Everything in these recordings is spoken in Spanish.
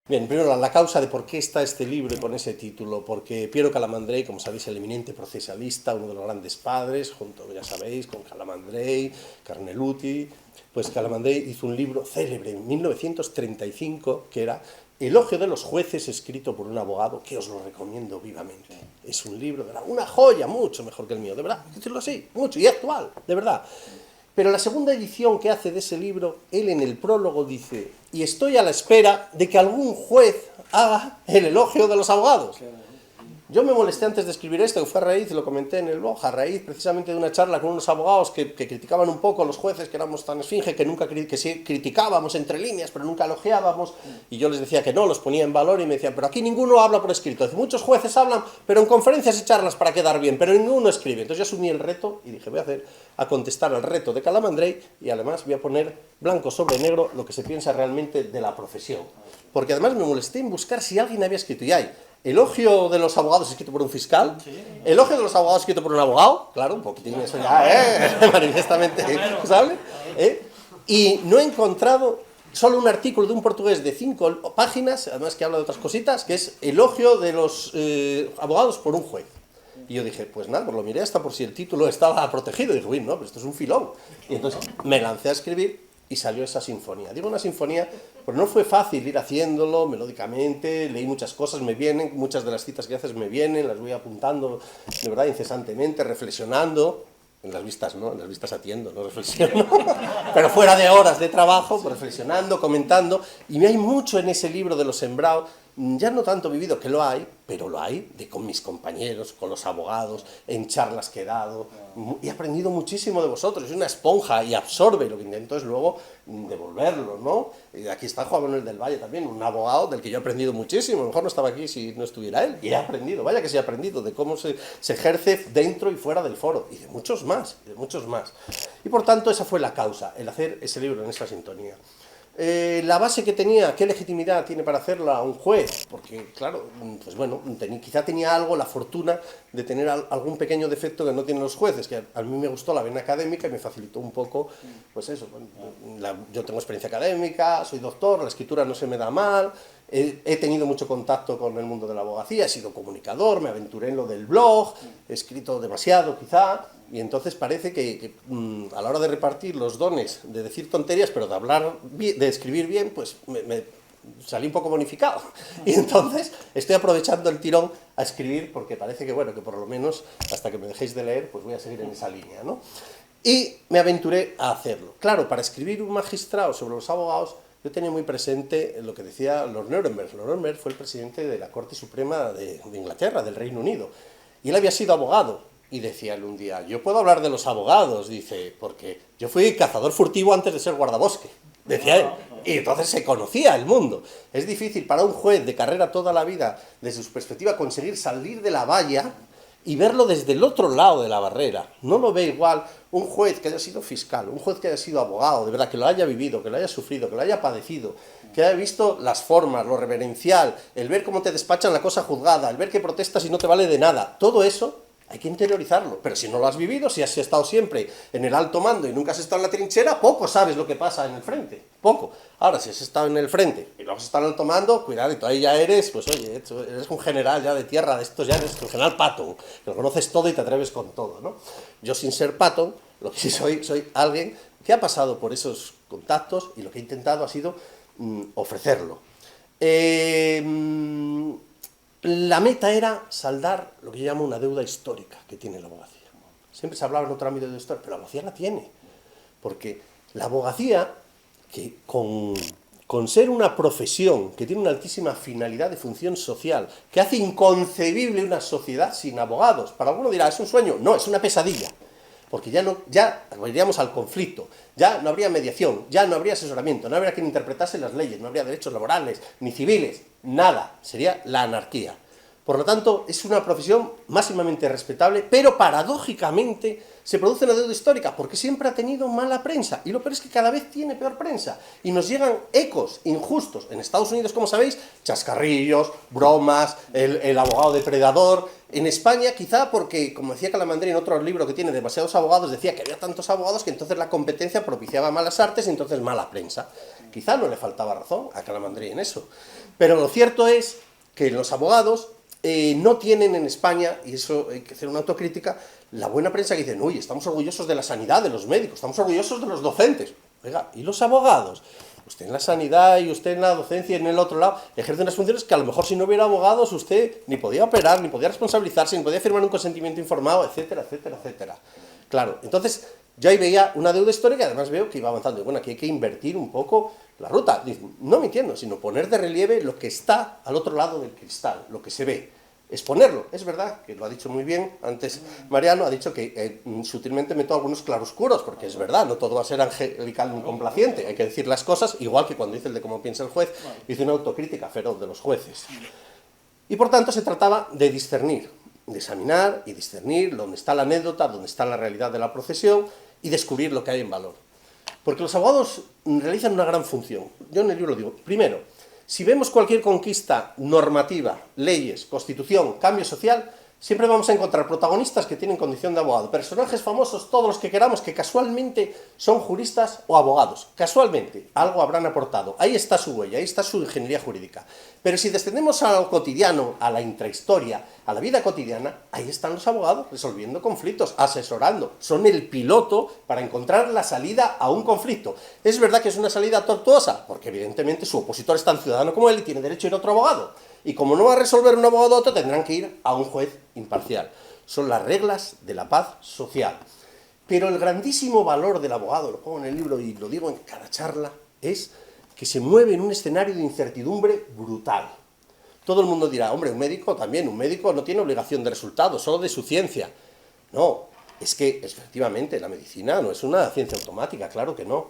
Bien, primero la causa de por qué está este libro con ese título, porque Piero Calamandrei, como sabéis, el eminente procesalista, uno de los grandes padres, junto, ya sabéis, con Calamandrei, Carneluti, pues Calamandrei hizo un libro célebre en 1935 que era Elogio de los jueces, escrito por un abogado, que os lo recomiendo vivamente. Es un libro, de verdad, una joya, mucho mejor que el mío, de verdad, hay que decirlo así, mucho, y actual, de verdad. Pero la segunda edición que hace de ese libro, él en el prólogo dice: y estoy a la espera de que algún juez haga el elogio de los abogados. Yo me molesté antes de escribir esto, que fue a raíz, lo comenté en el blog, a raíz precisamente de una charla con unos abogados que criticaban un poco a los jueces, que éramos tan esfinge, que sí criticábamos entre líneas, pero nunca elogiábamos, y yo les decía que no, los ponía en valor, y me decían, pero aquí ninguno habla por escrito. Muchos jueces hablan, pero en conferencias y charlas para quedar bien, pero ninguno escribe. Entonces yo asumí el reto y dije, voy a contestar al reto de Calamandrei, y además voy a poner blanco sobre negro lo que se piensa realmente de la profesión. Porque además me molesté en buscar si alguien había escrito, y hay elogio de los abogados escrito por un fiscal, elogio de los abogados escrito por un abogado, claro, un poquitín eso ya, manifestamente, ¿sabes? Y no he encontrado solo un artículo de un portugués de 5 páginas, además que habla de otras cositas, que es elogio de los abogados por un juez. Y yo dije, pues nada, pues lo miré hasta por si el título estaba protegido. Y dije, uy, no, pero esto es un filón. Y entonces me lancé a escribir y salió esa sinfonía. Digo una sinfonía, pero no fue fácil ir haciéndolo melódicamente, leí muchas cosas, me vienen, muchas de las citas que haces me vienen, las voy apuntando de verdad incesantemente, reflexionando. En las vistas no, en las vistas atiendo, no reflexiono, pero fuera de horas de trabajo, pues reflexionando, comentando, y hay mucho en ese libro de los sembrados, ya no tanto vivido, que lo hay, pero lo hay con mis compañeros, con los abogados, en charlas que he dado, y he aprendido muchísimo de vosotros, soy una esponja y absorbe, lo que intento es luego devolverlo, ¿no? Y aquí está Juan Manuel del Valle también, un abogado del que yo he aprendido muchísimo, a lo mejor no estaba aquí si no estuviera él, y he aprendido, vaya que sí he aprendido, de cómo se ejerce dentro y fuera del foro, y de muchos más, Y por tanto esa fue la causa, el hacer ese libro en esa sintonía. La base que tenía, ¿qué legitimidad tiene para hacerla un juez? Porque, claro, pues bueno, quizá tenía algo, la fortuna de tener algún pequeño defecto que no tienen los jueces, que a mí me gustó la vena académica y me facilitó un poco, pues eso, yo tengo experiencia académica, soy doctor, la escritura no se me da mal, he tenido mucho contacto con el mundo de la abogacía, he sido comunicador, me aventuré en lo del blog, he escrito demasiado quizá, y entonces parece que a la hora de repartir los dones de decir tonterías, pero de hablar, de escribir bien, pues me salí un poco bonificado. Y entonces estoy aprovechando el tirón a escribir, porque parece que, bueno, que por lo menos hasta que me dejéis de leer, pues voy a seguir en esa línea, ¿no? Y me aventuré a hacerlo. Claro, para escribir un magistrado sobre los abogados, yo tenía muy presente lo que decía Lord Nuremberg. Lord Nuremberg fue el presidente de la Corte Suprema de Inglaterra, del Reino Unido, y él había sido abogado. Y decía él un día, yo puedo hablar de los abogados, dice, porque yo fui cazador furtivo antes de ser guardabosque, decía él. Y entonces se conocía el mundo. Es difícil para un juez de carrera toda la vida, desde su perspectiva, conseguir salir de la valla y verlo desde el otro lado de la barrera. No lo ve igual un juez que haya sido fiscal, un juez que haya sido abogado, de verdad, que lo haya vivido, que lo haya sufrido, que lo haya padecido, que haya visto las formas, lo reverencial, el ver cómo te despachan la cosa juzgada, el ver que protestas y no te vale de nada. Todo eso hay que interiorizarlo, pero si no lo has vivido, si has estado siempre en el alto mando y nunca has estado en la trinchera, poco sabes lo que pasa en el frente, poco. Ahora, si has estado en el frente y no has estado en el alto mando, cuidadito, ahí ya eres, pues oye, eres un general ya de tierra, de estos ya eres un general Patton, que lo conoces todo y te atreves con todo, ¿no? Yo sin ser Patton, lo que sí soy alguien que ha pasado por esos contactos y lo que he intentado ha sido ofrecerlo. La meta era saldar lo que yo llamo una deuda histórica que tiene la abogacía. Siempre se hablaba en otro ámbito de historia, pero la abogacía la tiene. Porque la abogacía, que con ser una profesión que tiene una altísima finalidad de función social, que hace inconcebible una sociedad sin abogados, para alguno dirá, ¿es un sueño? No, es una pesadilla. Porque ya iríamos al conflicto, ya no habría mediación, ya no habría asesoramiento, no habría quien interpretase las leyes, no habría derechos laborales, ni civiles, nada, sería la anarquía. Por lo tanto, es una profesión máximamente respetable, pero paradójicamente se produce una deuda histórica, porque siempre ha tenido mala prensa, y lo peor es que cada vez tiene peor prensa, y nos llegan ecos injustos. En Estados Unidos, como sabéis, chascarrillos, bromas, el abogado depredador. En España, quizá porque, como decía Calamandrei en otro libro que tiene demasiados abogados, decía que había tantos abogados que entonces la competencia propiciaba malas artes y entonces mala prensa. Quizá no le faltaba razón a Calamandrei en eso. Pero lo cierto es que los abogados no tienen en España, y eso hay que hacer una autocrítica, la buena prensa que dicen, uy, estamos orgullosos de la sanidad, de los médicos, estamos orgullosos de los docentes. Oiga, ¿y los abogados? Usted en la sanidad y usted en la docencia y en el otro lado ejerce unas funciones que a lo mejor si no hubiera abogados usted ni podía operar, ni podía responsabilizarse, ni podía firmar un consentimiento informado, etcétera, etcétera, etcétera. Claro, entonces yo ahí veía una deuda histórica y además veo que iba avanzando. Y bueno, aquí hay que invertir un poco la ruta. No mintiendo, sino poner de relieve lo que está al otro lado del cristal, lo que se ve. Exponerlo. Es verdad, que lo ha dicho muy bien antes Mariano, ha dicho que sutilmente meto algunos claroscuros, porque es verdad, no todo va a ser angelical ni complaciente, hay que decir las cosas, igual que cuando dice el de cómo piensa el juez, dice una autocrítica feroz de los jueces. Y por tanto se trataba de discernir, de examinar y discernir dónde está la anécdota, dónde está la realidad de la procesión y descubrir lo que hay en valor. Porque los abogados realizan una gran función. Yo en el libro digo, primero, si vemos cualquier conquista normativa, leyes, constitución, cambio social, siempre vamos a encontrar protagonistas que tienen condición de abogado, personajes famosos, todos los que queramos, que casualmente son juristas o abogados. Casualmente, algo habrán aportado. Ahí está su huella, ahí está su ingeniería jurídica. Pero si descendemos a lo cotidiano, a la intrahistoria, a la vida cotidiana, ahí están los abogados resolviendo conflictos, asesorando. Son el piloto para encontrar la salida a un conflicto. Es verdad que es una salida tortuosa, porque evidentemente su opositor es tan ciudadano como él y tiene derecho a ir a otro abogado. Y como no va a resolver un abogado otro, tendrán que ir a un juez imparcial. Son las reglas de la paz social. Pero el grandísimo valor del abogado, lo pongo en el libro y lo digo en cada charla, es que se mueve en un escenario de incertidumbre brutal. Todo el mundo dirá, hombre, un médico también, un médico no tiene obligación de resultados, solo de su ciencia. No, es que efectivamente la medicina no es una ciencia automática, claro que no.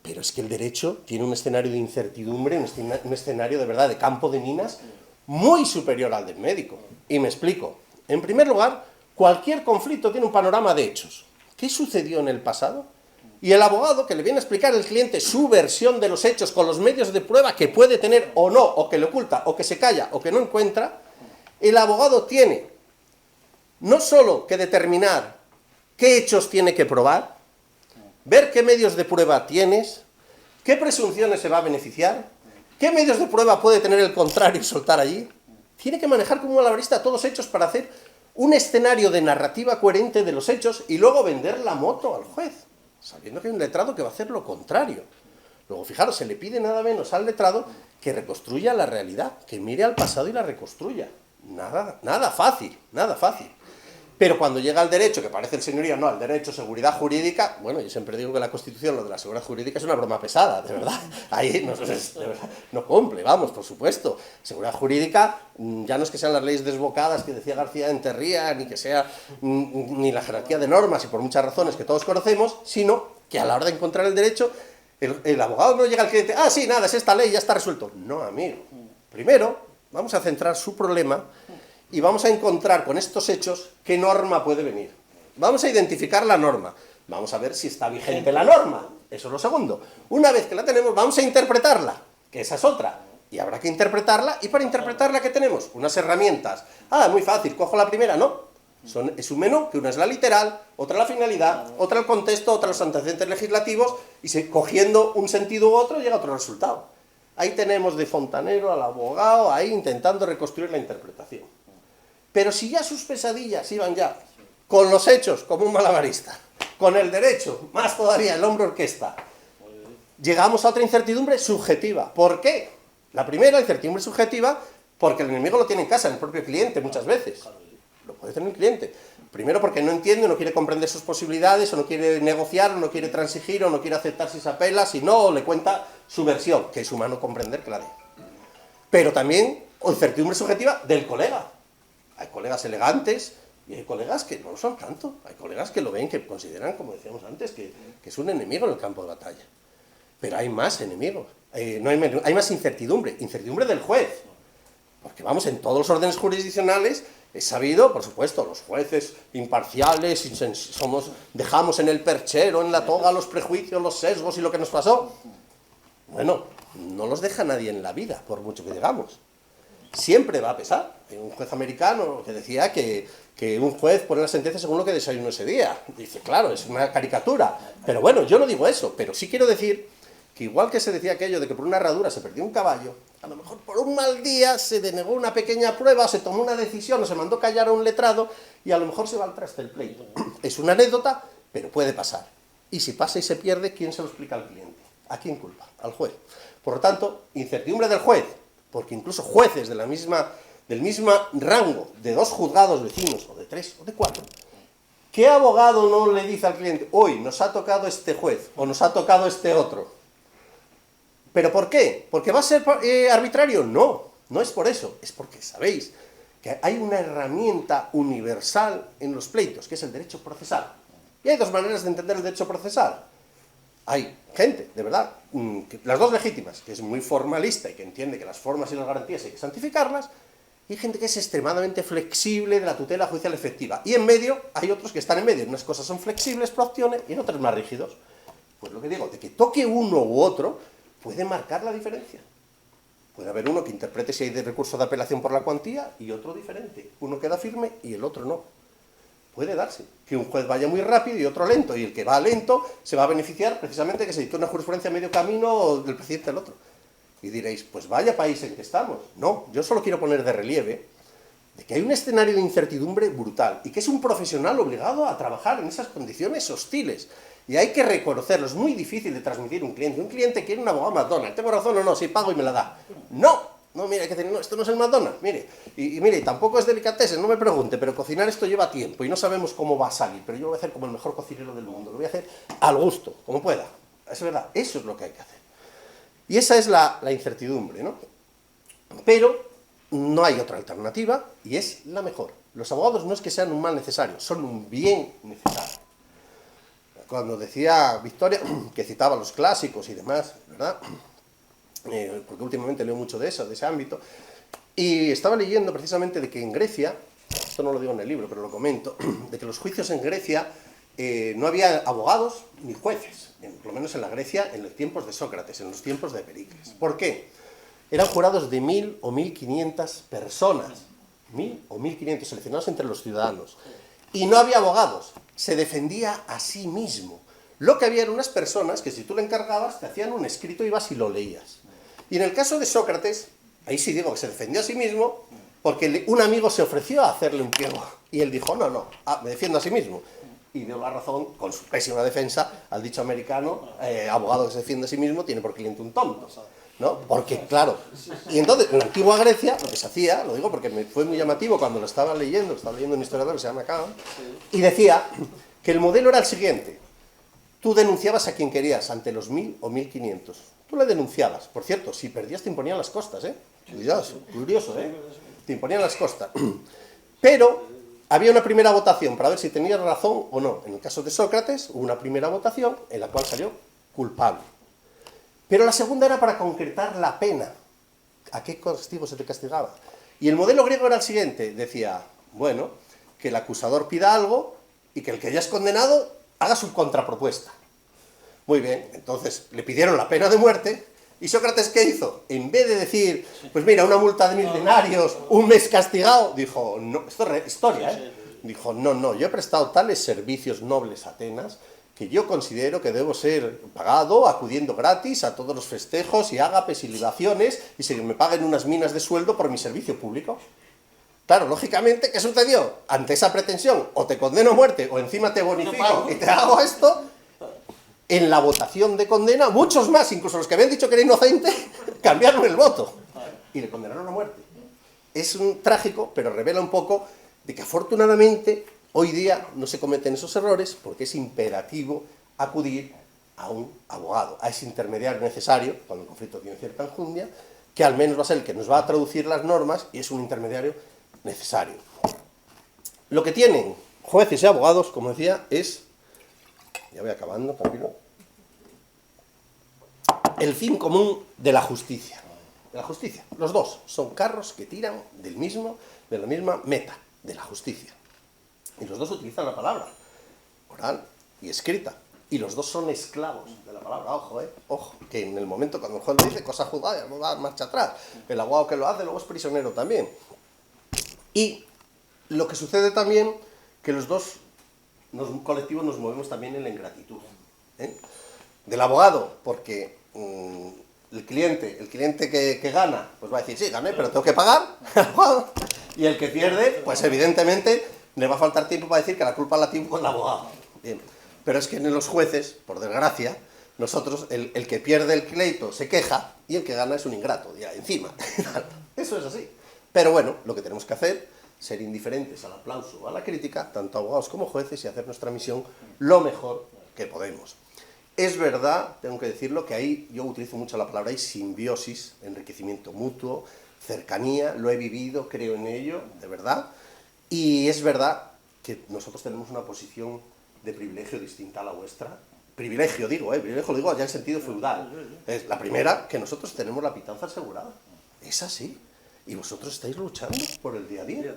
Pero es que el derecho tiene un escenario de incertidumbre, un escenario de verdad de campo de minas muy superior al del médico. Y me explico. En primer lugar, cualquier conflicto tiene un panorama de hechos. ¿Qué sucedió en el pasado? Y el abogado que le viene a explicar al cliente su versión de los hechos con los medios de prueba que puede tener o no, o que le oculta, o que se calla, o que no encuentra, el abogado tiene no solo que determinar qué hechos tiene que probar, ver qué medios de prueba tienes, qué presunciones se va a beneficiar, qué medios de prueba puede tener el contrario y soltar allí. Tiene que manejar como un malabarista todos los hechos para hacer un escenario de narrativa coherente de los hechos y luego vender la moto al juez, sabiendo que hay un letrado que va a hacer lo contrario. Luego, fijaros, se le pide nada menos al letrado que reconstruya la realidad, que mire al pasado y la reconstruya. Nada fácil, nada fácil. Pero cuando llega al derecho, que parece el señorío, no, al derecho, seguridad jurídica, bueno, yo siempre digo que la Constitución, lo de la seguridad jurídica es una broma pesada, de verdad. Ahí no cumple, vamos, por supuesto. Seguridad jurídica, ya no es que sean las leyes desbocadas que decía García Enterría, ni que sea ni la jerarquía de normas, y por muchas razones que todos conocemos, sino que a la hora de encontrar el derecho, el abogado no llega al cliente, ah, sí, nada, es esta ley, ya está resuelto. No, amigo. Primero, vamos a centrar su problema y vamos a encontrar con estos hechos qué norma puede venir. Vamos a identificar la norma. Vamos a ver si está vigente la norma. Eso es lo segundo. Una vez que la tenemos, vamos a interpretarla, que esa es otra. Y habrá que interpretarla, y para interpretarla, ¿qué tenemos? Unas herramientas. Ah, muy fácil, cojo la primera, no. Es un menú, que una es la literal, otra la finalidad, otra el contexto, otra los antecedentes legislativos, y cogiendo un sentido u otro llega a otro resultado. Ahí tenemos de fontanero al abogado, ahí intentando reconstruir la interpretación. Pero si ya sus pesadillas iban ya con los hechos, como un malabarista, con el derecho, más todavía el hombre orquesta, llegamos a otra incertidumbre subjetiva. ¿Por qué? La primera, incertidumbre subjetiva, porque el enemigo lo tiene en casa, en el propio cliente, muchas veces. Lo puede tener el cliente. Primero porque no entiende, no quiere comprender sus posibilidades, o no quiere negociar, o no quiere transigir, o no quiere aceptar si se apela, si no, le cuenta su versión, que es humano comprender que la dé. Pero también, incertidumbre subjetiva del colega. Hay colegas elegantes y hay colegas que no lo son tanto. Hay colegas que lo ven, que consideran, como decíamos antes, que es un enemigo en el campo de batalla. Pero hay más enemigos. Hay más incertidumbre. Incertidumbre del juez. Porque vamos, en todos los órdenes jurisdiccionales es sabido, por supuesto, los jueces imparciales, dejamos en el perchero, en la toga, los prejuicios, los sesgos y lo que nos pasó. Bueno, no los deja nadie en la vida, por mucho que digamos. Siempre va a pesar. Hay un juez americano que decía que un juez pone la sentencia según lo que desayunó ese día. Dice, claro, es una caricatura. Pero bueno, yo no digo eso, pero sí quiero decir que igual que se decía aquello de que por una herradura se perdió un caballo, a lo mejor por un mal día se denegó una pequeña prueba, o se tomó una decisión, o se mandó callar a un letrado, y a lo mejor se va al traste el pleito. Es una anécdota, pero puede pasar. Y si pasa y se pierde, ¿quién se lo explica al cliente? ¿A quién culpa? Al juez. Por lo tanto, incertidumbre del juez, porque incluso jueces del mismo rango, de 2 juzgados vecinos, o de 3, o de 4, ¿qué abogado no le dice al cliente, hoy nos ha tocado este juez, o nos ha tocado este otro? ¿Pero por qué? ¿Porque va a ser arbitrario? No, no es por eso, es porque sabéis que hay una herramienta universal en los pleitos, que es el derecho procesal. Y hay 2 maneras de entender el derecho procesal. Hay gente, de verdad, las 2 legítimas, que es muy formalista y que entiende que las formas y las garantías hay que santificarlas, y hay gente que es extremadamente flexible de la tutela judicial efectiva. Y en medio hay otros que están en medio. Unas cosas son flexibles pro optione y en otras más rígidos. Pues lo que digo, de que toque uno u otro puede marcar la diferencia. Puede haber uno que interprete si hay de recurso de apelación por la cuantía y otro diferente. Uno queda firme y el otro no. Puede darse que un juez vaya muy rápido y otro lento, y el que va lento se va a beneficiar precisamente que se dictó una jurisprudencia a medio camino del presidente del otro. Y diréis, pues vaya país en que estamos. No, yo solo quiero poner de relieve de que hay un escenario de incertidumbre brutal y que es un profesional obligado a trabajar en esas condiciones hostiles. Y hay que reconocerlo, es muy difícil de transmitir a un cliente. Un cliente quiere un abogado McDonald's, ¿tengo razón o no? Sí, pago y me la da. No, mire, hay que decir, no, esto no es el McDonald's, mire. Y mire, tampoco es delicatessen, no me pregunte, pero cocinar esto lleva tiempo y no sabemos cómo va a salir, pero yo lo voy a hacer como el mejor cocinero del mundo, lo voy a hacer al gusto, como pueda. Es verdad, eso es lo que hay que hacer. Y esa es la incertidumbre, ¿no? Pero no hay otra alternativa y es la mejor. Los abogados no es que sean un mal necesario, son un bien necesario. Cuando decía Victoria, que citaba los clásicos y demás, ¿verdad? Porque últimamente leo mucho de eso, de ese ámbito, y estaba leyendo precisamente de que en Grecia, esto no lo digo en el libro, pero lo comento, de que los juicios en Grecia no había abogados ni jueces, por lo menos en la Grecia, en los tiempos de Sócrates, en los tiempos de Pericles. ¿Por qué? Eran jurados de 1000 o 1500 personas, 1000 o 1500 seleccionados entre los ciudadanos, y no había abogados, se defendía a sí mismo. Lo que había eran unas personas que si tú le encargabas te hacían un escrito, ibas y lo leías. Y en el caso de Sócrates, ahí sí digo que se defendió a sí mismo, porque un amigo se ofreció a hacerle un pliego, y él dijo, no, me defiendo a sí mismo. Y dio la razón, con su pésima defensa, al dicho americano, abogado que se defiende a sí mismo tiene por cliente un tonto, ¿no? Porque, claro, y entonces, en la antigua Grecia, lo que se hacía, lo digo porque me fue muy llamativo cuando lo estaba leyendo un historiador que se llama Kahn, y decía que el modelo era el siguiente: tú denunciabas a quien querías ante los 1000 o 1500. Tú le denunciabas. Por cierto, si perdías te imponían las costas, ¿eh? Cuidado, curioso, ¿eh? Te imponían las costas. Pero había una primera votación para ver si tenías razón o no. En el caso de Sócrates, hubo una primera votación en la cual salió culpable. Pero la segunda era para concretar la pena. ¿A qué castigo se te castigaba? Y el modelo griego era el siguiente. Decía, bueno, que el acusador pida algo y que el que ya es condenado haga su contrapropuesta. Muy bien, entonces le pidieron la pena de muerte, y Sócrates, ¿qué hizo? En vez de decir, pues mira, una multa de 1000 denarios, un mes castigado, dijo, no, esto es historia, ¿eh? Dijo, no, yo he prestado tales servicios nobles a Atenas que yo considero que debo ser pagado acudiendo gratis a todos los festejos y ágapes y libaciones, y se me paguen unas minas de sueldo por mi servicio público. Claro, lógicamente, ¿qué sucedió? Ante esa pretensión, o te condeno a muerte, o encima te bonifico y te hago esto. En la votación de condena, muchos más, incluso los que habían dicho que era inocente, cambiaron el voto y le condenaron a muerte. Es un trágico, pero revela un poco de que afortunadamente hoy día no se cometen esos errores, porque es imperativo acudir a un abogado, a ese intermediario necesario, cuando el conflicto tiene cierta enjundia, que al menos va a ser el que nos va a traducir las normas, y es un intermediario necesario. Lo que tienen jueces y abogados, como decía, es, ya voy acabando, tranquilo, el fin común de la justicia. De la justicia. Los dos son carros que tiran de la misma meta, de la justicia. Y los dos utilizan la palabra oral y escrita. Y los dos son esclavos de la palabra. Ojo, ojo, que en el momento cuando el juez lo dice, cosa juzgada, ya no va marcha atrás. El abogado que lo hace luego es prisionero también. Y lo que sucede también, que los dos colectivos nos movemos también en la ingratitud. Del abogado, porque el cliente que gana, pues va a decir, sí, gané, pero tengo que pagar. Y el que pierde, pues evidentemente le va a faltar tiempo para decir que la culpa la tiene con el abogado. Bien. Pero es que en los jueces, por desgracia, nosotros, el que pierde el pleito se queja y el que gana es un ingrato, ya encima. Eso es así. Pero bueno, lo que tenemos que hacer, ser indiferentes al aplauso o a la crítica, tanto abogados como jueces, y hacer nuestra misión lo mejor que podemos. Es verdad, tengo que decirlo, que ahí yo utilizo mucho la palabra, hay simbiosis, enriquecimiento mutuo, cercanía, lo he vivido, creo en ello, de verdad. Y es verdad que nosotros tenemos una posición de privilegio distinta a la vuestra. Privilegio digo, privilegio lo digo ya en sentido feudal. Es la primera, que nosotros tenemos la pitanza asegurada. Es así. Y vosotros estáis luchando por el día a día.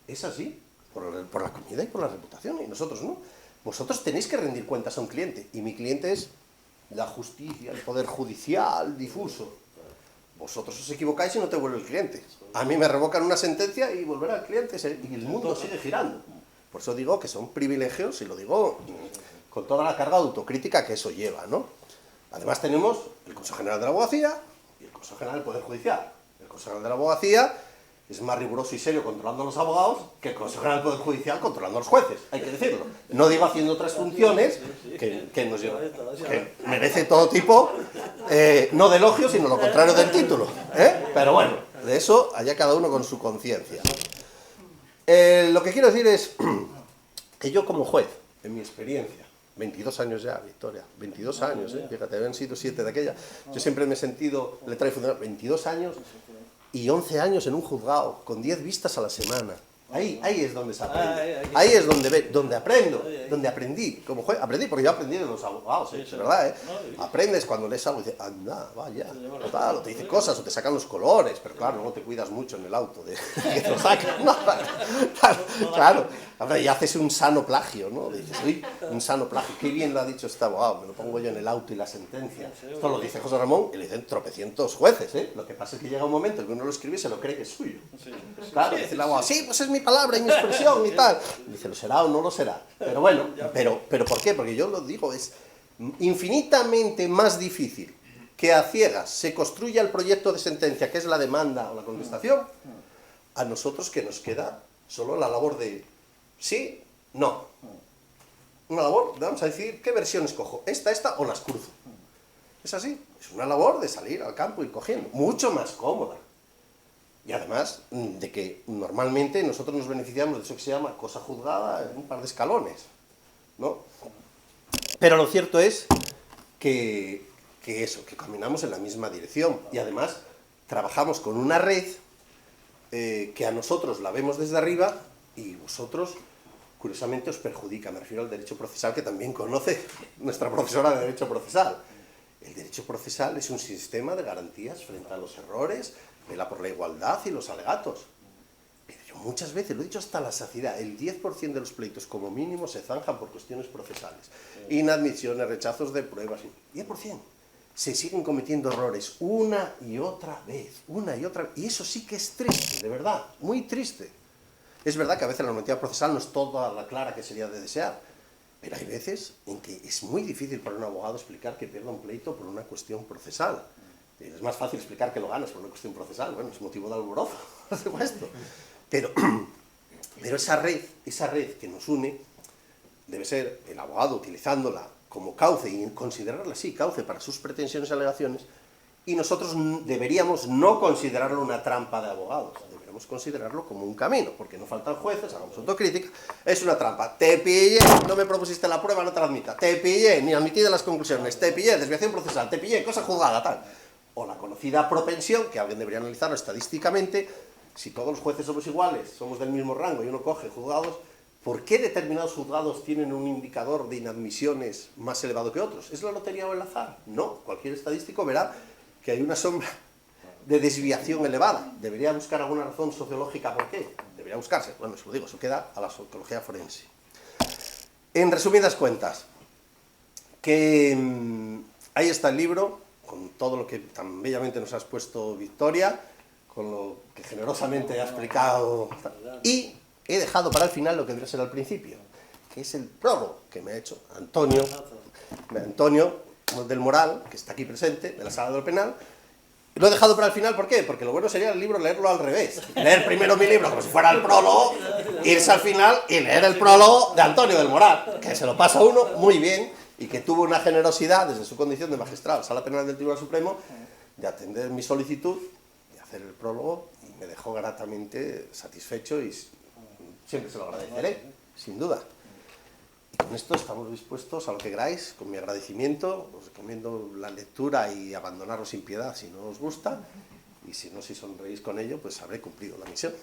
Es así. Por la comida y por la reputación. Y nosotros no. Vosotros tenéis que rendir cuentas a un cliente. Y mi cliente es la justicia, el poder judicial difuso. Vosotros os equivocáis y no te vuelve el cliente. A mí me revocan una sentencia y volverá el cliente y el mundo sigue girando. Por eso digo que son privilegios, y lo digo con toda la carga de autocrítica que eso lleva, ¿no? Además tenemos el Consejo General de la Abogacía y el Consejo General del Poder Judicial. El Consejo General de la Abogacía es más riguroso y serio controlando a los abogados que el Consejo General del Poder Judicial controlando a los jueces, hay que decirlo. No digo haciendo otras funciones que merece todo tipo, no de elogio, sino lo contrario del título. Pero bueno, de eso allá cada uno con su conciencia. Lo que quiero decir es que yo como juez, en mi experiencia, 22 años ya, Victoria, 22 años, fíjate, habían sido 7 de aquella, yo siempre me he sentido letrado y funcionario, 22 años y 11 años en un juzgado, con 10 vistas a la semana. Ahí es donde se aprende. Ahí es donde aprendo, donde aprendí. Como juez, aprendí, porque yo aprendí de los abogados, ¿verdad? Aprendes cuando lees algo y dices, anda, vaya, total, o te dicen cosas, o te sacan los colores, pero claro, no te cuidas mucho en el auto de que te lo sacan. No, claro, y haces un sano plagio, ¿no? Dices, uy, un sano plagio, qué bien lo ha dicho este abogado, me lo pongo yo en el auto y la sentencia. Esto lo dice José Ramón y le dicen tropecientos jueces, ¿eh? Lo que pasa es que llega un momento en que uno lo escribe y se lo cree que es suyo. Claro, dice el abogado, sí, pues es mi palabra y mi expresión y tal. Dice, ¿lo será o no lo será? Pero bueno, pero ¿por qué? Porque yo lo digo, es infinitamente más difícil que a ciegas se construya el proyecto de sentencia, que es la demanda o la contestación, a nosotros que nos queda solo la labor de sí, no. Una labor, vamos a decir, ¿qué versión escojo? ¿Esta o las cruzo? Es así, es una labor de salir al campo y cogiendo, mucho más cómoda. Y además de que normalmente nosotros nos beneficiamos de eso que se llama cosa juzgada en un par de escalones, ¿no? Pero lo cierto es que caminamos en la misma dirección y además trabajamos con una red que a nosotros la vemos desde arriba y vosotros, curiosamente, os perjudica. Me refiero al derecho procesal, que también conoce nuestra profesora de derecho procesal. El derecho procesal es un sistema de garantías frente a los errores, vela por la igualdad y los alegatos. Pero yo muchas veces, lo he dicho hasta la saciedad, el 10% de los pleitos como mínimo se zanjan por cuestiones procesales. Inadmisiones, rechazos de pruebas, 10%. Se siguen cometiendo errores una y otra vez, y eso sí que es triste, de verdad, muy triste. Es verdad que a veces la normativa procesal no es toda la clara que sería de desear, pero hay veces en que es muy difícil para un abogado explicar que pierda un pleito por una cuestión procesal. Es más fácil explicar que lo ganas por una cuestión procesal, bueno, es motivo de alborozo, por supuesto. Pero esa red que nos une debe ser el abogado utilizándola como cauce, y considerarla así, cauce para sus pretensiones y alegaciones, y nosotros deberíamos no considerarlo una trampa de abogados, deberíamos considerarlo como un camino, porque no faltan jueces, hagamos autocrítica, es una trampa, te pillé, no me propusiste la prueba, no te la admita, te pillé, ni admitida las conclusiones, te pillé, desviación procesal, te pillé, cosa juzgada, tal. O la conocida propensión, que alguien debería analizarlo estadísticamente, si todos los jueces somos iguales, somos del mismo rango y uno coge juzgados, ¿por qué determinados juzgados tienen un indicador de inadmisiones más elevado que otros? ¿Es la lotería o el azar? No, cualquier estadístico verá que hay una sombra de desviación elevada. ¿Debería buscar alguna razón sociológica por qué? Debería buscarse. Bueno, eso lo digo, eso queda a la sociología forense. En resumidas cuentas, que ahí está el libro, con todo lo que tan bellamente nos has puesto Victoria, con lo que generosamente ha explicado, y he dejado para el final lo que debería ser al principio, que es el prólogo que me ha hecho Antonio, del Moral, que está aquí presente, de la Sala de lo Penal. Lo he dejado para el final, ¿por qué? Porque lo bueno sería el libro leerlo al revés. Leer primero mi libro como si fuera el prólogo, irse al final y leer el prólogo de Antonio del Moral, que se lo pasa uno muy bien y que tuvo una generosidad desde su condición de magistral, Sala Penal del Tribunal Supremo, de atender mi solicitud, de hacer el prólogo, y me dejó gratamente satisfecho y siempre se lo agradeceré, sin duda. Y con esto estamos dispuestos a lo que queráis, con mi agradecimiento, os recomiendo la lectura y abandonarlo sin piedad si no os gusta, y si no, si sonreís con ello, pues habré cumplido la misión.